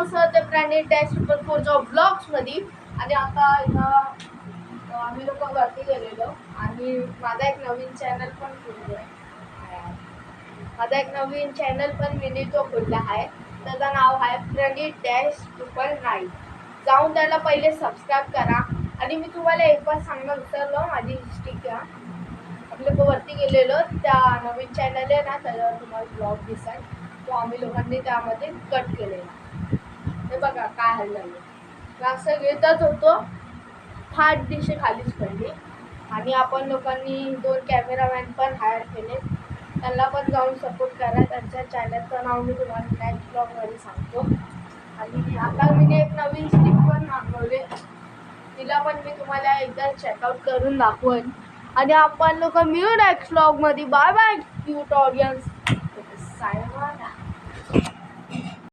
Sir the planet -4 ब्लॉग्समध्ये. आणि आता आम्ही लोक वरती गेलेलो आणि माझा एक नवीन चॅनल पण खुललो आहे. माझा एक नवीन चॅनल पण मिनी तो खुलला आहे. त्याचं नाव आहे प्रणित-9. जाऊन त्याला पहिले सबस्क्राईब करा. आणि मी तुम्हाला एक बार सांगणं विसरलो, माझी हिस्ट्री घ्या. आपल्या वरती गेलेलो त्या नवीन चॅनल आहे ना, त्याच्यावर तुम्हाला ब्लॉग दिसेल. तो आम्ही लोकांनी त्यामध्ये कट केलेला. हे बघा काय हल्लं असं घेतच होतो, फाट दिशे खालीच पडली. आणि आपण लोकांनी 2 कॅमेरामॅन पण हायर केले, त्यांना पण जाऊन सपोर्ट करा. त्यांच्या चॅनलचं नाव मी तुम्हाला नेक्स्ट ब्लॉगमध्ये सांगतो. आणि आता मी एक नवीन स्टिक पण मागवले, तिला पण मी तुम्हाला एकदा चेकआउट करून दाखवेन. आणि आपण लोक मिळू नेक्स्ट ब्लॉगमध्ये. Bye bye cute audience. Saina.